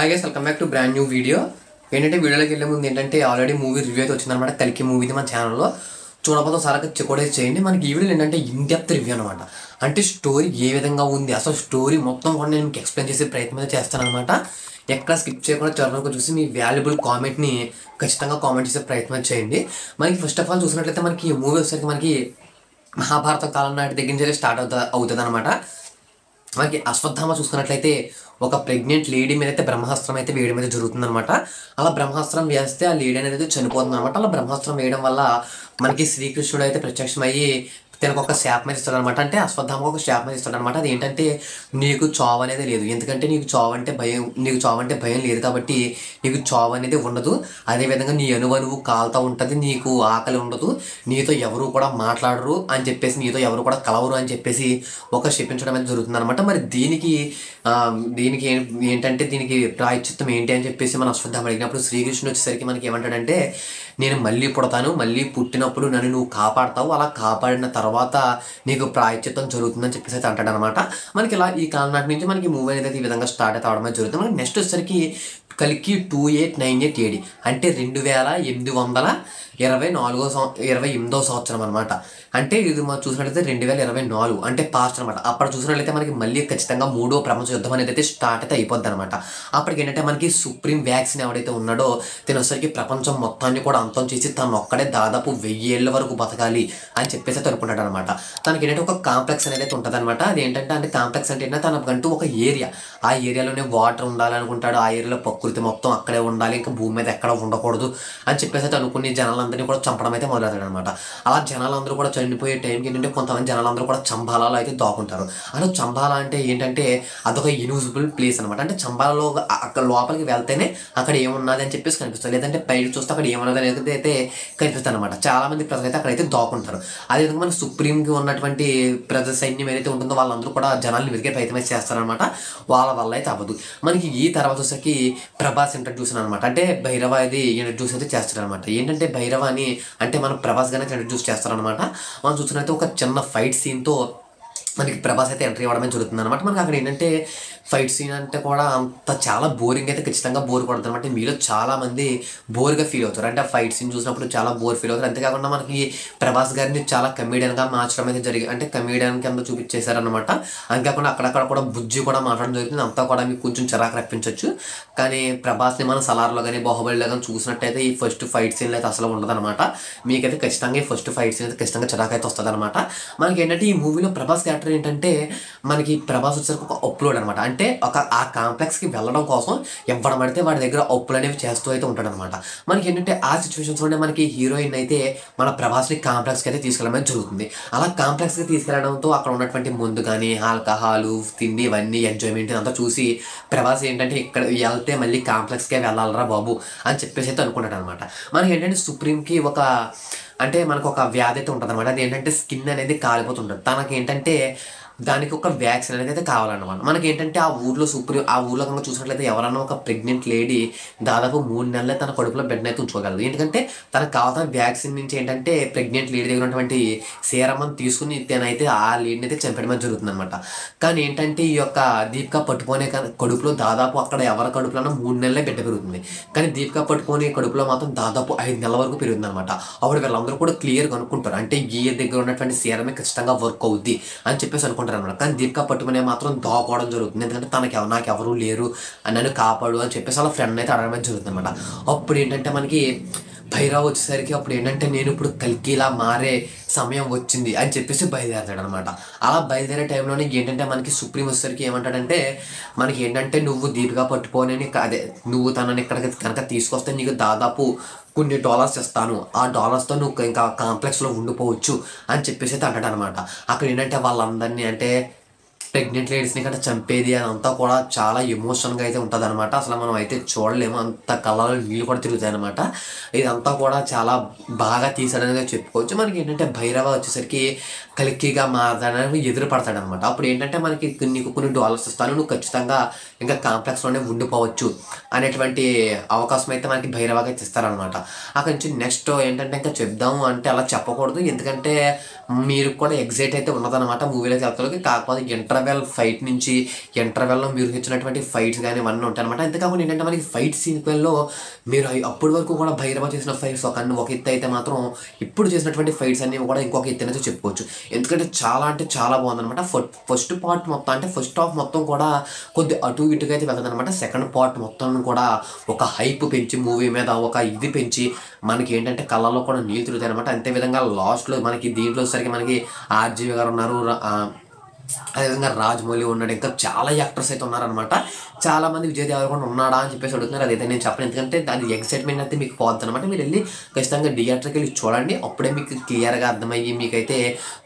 Hi guys, welcome back to brand new video. ఏంటంటే వీడియోలోకి వెళ్ళే ముందు ఏంటంటే ఆల్రెడీ మూవీ రివ్యూ అయితే వచ్చిందనమాట. కల్కి మూవీది మన ఛానల్లో చూడకపోతే ఒకసారి చెక్ చేయండి. మనకి ఈ వీడియోలో ఏంటంటే ఇన్ డెప్త్ రివ్యూ అనమాట. అంటే స్టోరీ ఏ విధంగా ఉంది, అసలు స్టోరీ మొత్తం కూడా నేను మీకు ఎక్స్ప్లెయిన్ చేసే ప్రయత్నం అయితే చేస్తానమాట. ఎక్కడ స్కిప్ చేయకుండా చివరికి చూసి మీ వాల్యుబుల్ కామెంట్ని ఖచ్చితంగా కామెంట్ చేసే ప్రయత్నం చేయండి. మనకి ఫస్ట్ ఆఫ్ ఆల్ చూసినట్లయితే మనకి ఈ మూవీ వచ్చేసరికి మనకి మహాభారత కాలం నాటి దగ్గర నుంచి స్టార్ట్ అవుతుంది అనమాట. మనకి అశ్వత్థామ చూసుకున్నట్లయితే ఒక ప్రెగ్నెంట్ లేడీ మీద అయితే బ్రహ్మాస్త్రం అయితే వేయడం అయితే జరుగుతుంది అనమాట. అలా బ్రహ్మాస్త్రం వేస్తే ఆ లేడీ అనేది చనిపోతుంది అనమాట. అలా బ్రహ్మాస్త్రం వేయడం వల్ల మనకి శ్రీకృష్ణుడు అయితే ప్రత్యక్షమయ్యి తనకు ఒక శాపం అయితే ఇస్తాడు అనమాట. అంటే అశ్వత్థామకు ఒక శాపం అయితే ఇస్తాడు అనమాట. అది ఏంటంటే నీకు చావు అనేది లేదు, ఎందుకంటే నీకు చావు అంటే భయం లేదు కాబట్టి నీకు చావు అనేది ఉండదు. అదేవిధంగా నీ అనువు కాలుతూ ఉంటుంది, నీకు ఆకలి ఉండదు, నీతో ఎవరు కూడా మాట్లాడరు అని చెప్పేసి, నీతో ఎవరు కూడా కలవరు అని చెప్పేసి ఒక శపించడం అనేది జరుగుతుంది అనమాట. మరి దీనికి ఏంటంటే దీనికి ప్రాయశ్చిత్తం ఏంటి అని చెప్పేసి మన అశ్వత్థామ అడిగినప్పుడు శ్రీకృష్ణుడు వచ్చేసరికి మనకి ఏమంటాడంటే, నేను మళ్ళీ పుడతాను, మళ్ళీ పుట్టినప్పుడు నన్ను నువ్వు కాపాడతావు, అలా కాపాడిన తర్వాత నీకు ప్రాయశ్చిత్తం జరుగుతుందని చెప్పేసి అయితే అంటాడు అనమాట. మనకి ఇలా ఈ కాలం నాటి నుంచి మనకి మూవీ అనేది ఈ విధంగా స్టార్ట్ అయితే అవడం జరుగుతుంది. మనకి నెక్స్ట్ వచ్చేసరికి కల్కి 2898 AD అంటే 2828 సంవత్సరం అనమాట. అంటే ఇది మనం చూసినట్లయితే 2024 అంటే పాస్ట్ అనమాట. అప్పుడు చూసినట్లయితే మనకి మళ్ళీ ఖచ్చితంగా మూడో ప్రపంచ యుద్ధం అనేది అయితే స్టార్ట్ అయితే అయిపోద్ది అనమాట. అప్పటికి ఏంటంటే మనకి సుప్రీం వ్యాక్సిన్ ఎవడైతే ఉన్నాడో తినసరికి ప్రపంచం మొత్తాన్ని కూడా అంతం చేసి తను ఒక్కడే దాదాపు 1000 ఏళ్ళ వరకు బతకాలి అని చెప్పేసి అయితే అనుకుంటాడు అనమాట. తనకి ఏంటంటే ఒక కాంప్లెక్స్ అనేది అయితే ఉంటుంది అనమాట. అది ఏంటంటే అంటే కాంప్లెక్స్ అంటే ఏంటంటే తనకంటూ ఒక ఏరియా, ఆ ఏరియాలోనే వాటర్ ఉండాలనుకుంటాడు, ఆ ఏరియాలో ప్రకృతి మొత్తం అక్కడే ఉండాలి, ఇంకా భూమి మీద ఎక్కడ ఉండకూడదు అని చెప్పేసి అయితే అనుకుని జనాలందరినీ కూడా చంపడం అయితే మొదలెడతాడు అనమాట. అలా జనాలందరూ కూడా చనిపోయే టైంకి ఏంటంటే కొంతమంది జనాలందరూ కూడా చంబాలలో అయితే దాక్కుంటారు. అలా చంబాల అంటే ఏంటంటే అదొక ఇన్విజిబుల్ ప్లేస్ అనమాట. అంటే చంబాలలో అక్కడ లోపలికి వెళ్తేనే అక్కడ ఏమున్నది అని చెప్పేసి కనిపిస్తుంది, లేదంటే బయట చూస్తే అక్కడ ఏమున్నది అనేది అయితే కనిపిస్తుంది అనమాట. చాలా మంది ప్రజలు అయితే అక్కడైతే దాక్కుంటారు. అదేవిధంగా మన సుప్రీంకి ఉన్నటువంటి ప్రజ సైన్యం ఏదైతే ఉంటుందో వాళ్ళందరూ కూడా జనాల్ని వెతికే ప్రయత్నం చేస్తారనమాట. వాళ్ళ వల్ల అయితే అవ్వదు. మనకి ఈ తర్వాత వచ్చేసరికి ప్రభాస్ ఇంట్రడ్యూస్ అనమాట. అంటే భైరవ ఇది ఇంట్రడ్యూస్ అయితే చేస్తారనమాట. ఏంటంటే భైరవ అని అంటే మనం ప్రభాస్ గానే ఇంట్రడ్యూస్ చేస్తారనమాట. మనం చూసినట్లయితే ఒక చిన్న ఫైట్ సీన్తో మనకి ప్రభాస్ అయితే ఎంట్రీ అవ్వడమే జరుగుతుంది అనమాట. మనకి అక్కడ ఏంటంటే ఫైట్ సీన్ అంటే కూడా అంత చాలా బోరింగ్ అయితే ఖచ్చితంగా బోర్ కొడుతుంది అనమాట. మీలో చాలామంది బోర్గా ఫీల్ అవుతారు, అంటే ఆ ఫైట్ సీన్ చూసినప్పుడు చాలా బోర్ ఫీల్ అవుతారు. అంతేకాకుండా మనకి ప్రభాస్ గారిని చాలా కమీడియన్గా మార్చడం అయితే అంటే కమీడియన్ కింద చూపించేశారనమాట. అంతేకాకుండా అక్కడక్కడ కూడా బుజ్జి కూడా మాట్లాడడం జరుగుతుంది. అంతా కూడా మీకు కొంచెం చిరాకు రప్పించవచ్చు. కానీ ప్రభాస్ని మనం సలార్లో కానీ బాహుబలిలో కానీ చూసినట్టయితే ఈ ఫస్ట్ ఫైట్ సీన్లు అయితే అసలు ఉండదన్నమాట. మీకైతే ఖచ్చితంగా ఈ ఫస్ట్ ఫైట్ సీన్ అయితే ఖచ్చితంగా చిరాకు అయితే వస్తుంది అనమాట. మనకి ఏంటంటే ఈ మూవీలో ప్రభాస్ క్యారెక్టర్ ఏంటంటే మనకి ప్రభాస్ వచ్చేసరికి ఒక అప్లోడ్ అనమాట. అంటే ఆ కాంప్లెక్స్కి వెళ్ళడం కోసం ఎవడం పడితే వాడి దగ్గర అప్పులు అనేవి చేస్తూ అయితే ఉంటాడు అనమాట. మనకి ఏంటంటే ఆ సిచ్యువేషన్స్లోనే మనకి హీరోయిన్ అయితే మన ప్రభాస్ని కాంప్లెక్స్కి అయితే తీసుకెళ్ళడం జరుగుతుంది. అలా కాంప్లెక్స్కి తీసుకెళ్ళడంతో అక్కడ ఉన్నటువంటి ముందు కానీ ఆల్కహాలు, తిండి, ఇవన్నీ ఎంజాయ్మెంట్ అంతా చూసి ప్రభాస్ ఏంటంటే ఇక్కడ వెళ్తే మళ్ళీ కాంప్లెక్స్కే వెళ్ళాలరా బాబు అని చెప్పేసి అయితే అనుకుంటాడు అనమాట. మనకి ఏంటంటే సుప్రీంకి అంటే మనకు ఒక వ్యాధి అయితే ఉంటుంది అనమాట. అది ఏంటంటే స్కిన్ అనేది కాలిపోతుంటుంది. తనకి ఏంటంటే దానికి ఒక వ్యాక్సిన్ అనేది అయితే కావాలన్నమాట. మనకి ఏంటంటే ఆ ఊర్లో కనుక చూసినట్లయితే ఎవరన్నా ఒక ప్రెగ్నెంట్ లేడీ దాదాపు 3 నెలలే తన కడుపులో బిడ్డను అయితే ఉంచుకోగలదు. ఎందుకంటే తనకు కావాల్సిన వ్యాక్సిన్ నుంచి ఏంటంటే ప్రెగ్నెంట్ లేడీ దగ్గర ఉన్నటువంటి సీరమని తీసుకుని తనైతే ఆ లేడీని అయితే చంపడం జరుగుతుంది అనమాట. కానీ ఏంటంటే ఈ యొక్క దీపికా పట్టుకునే కడుపులో దాదాపు అక్కడ ఎవరి కడుపులో 3 నెలలే బిడ్డ పెరుగుతుంది. కానీ దీపికా పట్టుకునే కడుపులో మాత్రం దాదాపు 5 నెలల వరకు పెరుగుతుంది అనమాట. అప్పుడు వీళ్ళందరూ కూడా క్లియర్గా అనుకుంటారు, అంటే ఈ దగ్గర ఉన్నటువంటి సీరమే ఖచ్చితంగా వర్క్ అవుద్ది అని చెప్పేసి అనుకుంటారు అనమాట. కానీ దీపికా పట్టుకునే మాత్రం దాకోవడం జరుగుతుంది. ఎందుకంటే నాకు ఎవరు లేరు, నన్ను కాపాడు అని చెప్పేసి అలా ఫ్రెండ్ అయితే అడగడం జరుగుతుంది అనమాట. అప్పుడు ఏంటంటే మనకి భైరవ్ వచ్చేసరికి అప్పుడు ఏంటంటే నేను ఇప్పుడు కల్కిలా మారే సమయం వచ్చింది అని చెప్పేసి బయలుదేరతాడు అనమాట. అలా బయలుదేరే టైంలోనే ఏంటంటే మనకి సుప్రీం వచ్చేసరికి ఏమంటాడంటే, మనకి ఏంటంటే నువ్వు దీపికా పట్టుకోని నువ్వు తనని ఇక్కడికి కనుక తీసుకొస్తే నీకు దాదాపు కొన్ని డాలర్స్ ఇస్తాను, ఆ డాలర్స్తో నువ్వు ఇంకా కాంప్లెక్స్లో ఉండిపోవచ్చు అని చెప్పేసి అయితే అంటాడు అనమాట. అక్కడ ఏంటంటే వాళ్ళందరినీ అంటే ప్రెగ్నెంట్ లేడీస్ని కంటే చంపేది అదంతా కూడా చాలా ఎమోషన్గా అయితే ఉంటుంది అనమాట. అసలు మనం అయితే చూడలేము, అంత కళ్ళలో నీళ్ళు కూడా తిరుగుతాయి అనమాట. ఇదంతా కూడా చాలా బాగా తీసాడనేది చెప్పుకోవచ్చు. మనకి ఏంటంటే భైరవ వచ్చేసరికి కల్కిగా మారడానికి ఎదురు పడతాడనమాట. అప్పుడు ఏంటంటే మనకి నీకు కొన్ని డాలర్స్ ఇస్తాను, నువ్వు ఖచ్చితంగా ఇంకా కాంప్లెక్స్లోనే ఉండిపోవచ్చు అనేటువంటి అవకాశం అయితే మనకి భైరవగా ఇస్తారనమాట. అక్కడి నుంచి నెక్స్ట్ ఏంటంటే ఇంకా చెప్దాము అంటే అలా చెప్పకూడదు, ఎందుకంటే మీరు కూడా ఎగ్జైట్ అయితే ఉన్నదనమాట మూవీలోకి వెళ్తానికి. కాకపోతే ఇంటర్ ఇంటర్వెల్ ఫైట్ నుంచి ఇంటర్వెల్లో మీరు ఇచ్చినటువంటి ఫైట్స్ కానీ ఇవన్నీ ఉంటాయి అనమాట. అంతేకాకుండా ఏంటంటే మనకి ఫైట్ సీక్వెల్లో మీరు అప్పటి వరకు కూడా భైరవ చేసిన ఫైట్స్ ఒక ఎత్తు అయితే మాత్రం ఇప్పుడు చేసినటువంటి ఫైట్స్ అన్ని కూడా ఇంకొక ఎత్తు అనేది చెప్పుకోవచ్చు. ఎందుకంటే చాలా అంటే చాలా బాగుందనమాట. ఫస్ట్ పార్ట్ మొత్తం అంటే ఫస్ట్ హాఫ్ మొత్తం కూడా కొద్ది అటు ఇటుగా అయితే వెళ్తుందనమాట. సెకండ్ పార్ట్ మొత్తం కూడా ఒక హైప్ పెంచి మూవీ మీద ఒక ఇది పెంచి మనకి ఏంటంటే కళ్ళల్లో కూడా నీళ్ళు తిరుగుతాయి అనమాట. అంతేవిధంగా లాస్ట్లో మనకి దీంట్లో వచ్చేసరికి మనకి ఆర్జీవి గారు ఉన్నారు, అదేవిధంగా రాజమౌళి ఉన్నాడు, ఇంకా చాలా యాక్టర్స్ అయితే ఉన్నారనమాట. చాలామంది విజయ్ దేవరకొండ ఉన్నాడా అని చెప్పేసి అడుగుతున్నారు. అదైతే నేను చెప్పను, ఎందుకంటే దాని ఎక్సైట్మెంట్ అయితే మీకు పోతుంది అనమాట. మీరు వెళ్ళి ఖచ్చితంగా థియేటర్కి వెళ్ళి చూడండి, అప్పుడే మీకు క్లియర్గా అర్థమయ్యి మీకైతే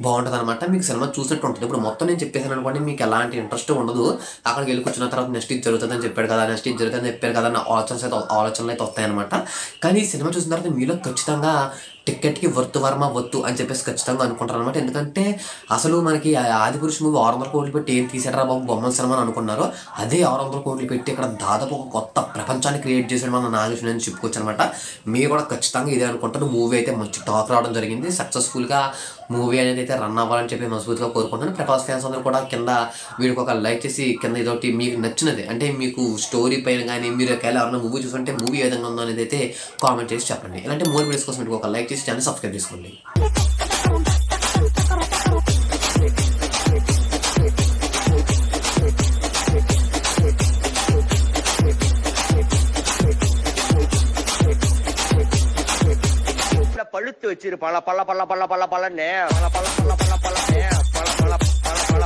బాగుంటుంది అనమాట. మీకు సినిమా చూసినట్టు ఉంటుంది. ఇప్పుడు మొత్తం నేను చెప్పేసాను అనుకోండి, మీకు ఎలాంటి ఇంట్రెస్ట్ ఉండదు. అక్కడికి వెళ్ళి కూర్చున్న తర్వాత నెక్స్ట్ ఇది జరుగుతుందని చెప్పాడు కదా, నెక్స్ట్ ఇది జరుగుతుందని చెప్పారు కదా, నా ఆలోచనలు అయితే వస్తాయన్నమాట. కానీ ఈ సినిమా చూసిన తర్వాత మీలో ఖచ్చితంగా టికెట్కి వద్దు అని చెప్పేసి ఖచ్చితంగా అనుకుంటారు అనమాట. ఎందుకంటే అసలు మనకి ఆదిపురుష్ మూవీ 600 కోట్లు పెట్టి ఏం తీసాడరా బాబు బొమ్మల సినిమా అని అనుకున్నారు. అదే 600 కోట్లు పెట్టి ఇక్కడ దాదాపు ఒక కొత్త ప్రపంచాన్ని క్రియేట్ చేసాడు మన నాగేశ్వర అని చెప్పుకోవచ్చు అనమాట. మీరు కూడా ఖచ్చితంగా ఇదే అనుకుంటారు. మూవీ అయితే మంచి టాక్ రావడం జరిగింది. సక్సెస్ఫుల్గా మూవీ అనేది అయితే రన్ అవ్వాలని చెప్పి మనస్ఫూర్తిగా కోరుకుంటున్నాను. ప్రభాస్ ఫ్యాన్స్ అందరూ కూడా కింద వీడికి ఒక లైక్ చేసి కింద ఇదొకటి మీకు నచ్చినది అంటే మీకు స్టోరీ పైన కానీ మీరు ఒకవేళ ఎవరైనా మూవీ చూస్తుంటే మూవీ ఏ విధంగా ఉందో అనేది అయితే కామెంట్ చేసి చెప్పండి. ఇలాంటి మోర్ వీడియోస్ కోసం మీకు ఒక లైక్ చేసి ఛానల్ సబ్స్క్రైబ్ చేసుకోండి. பழுத்து வச்சிரு பல பல பல பல பல பலன்னு பல பல பல பல பல பல பல பல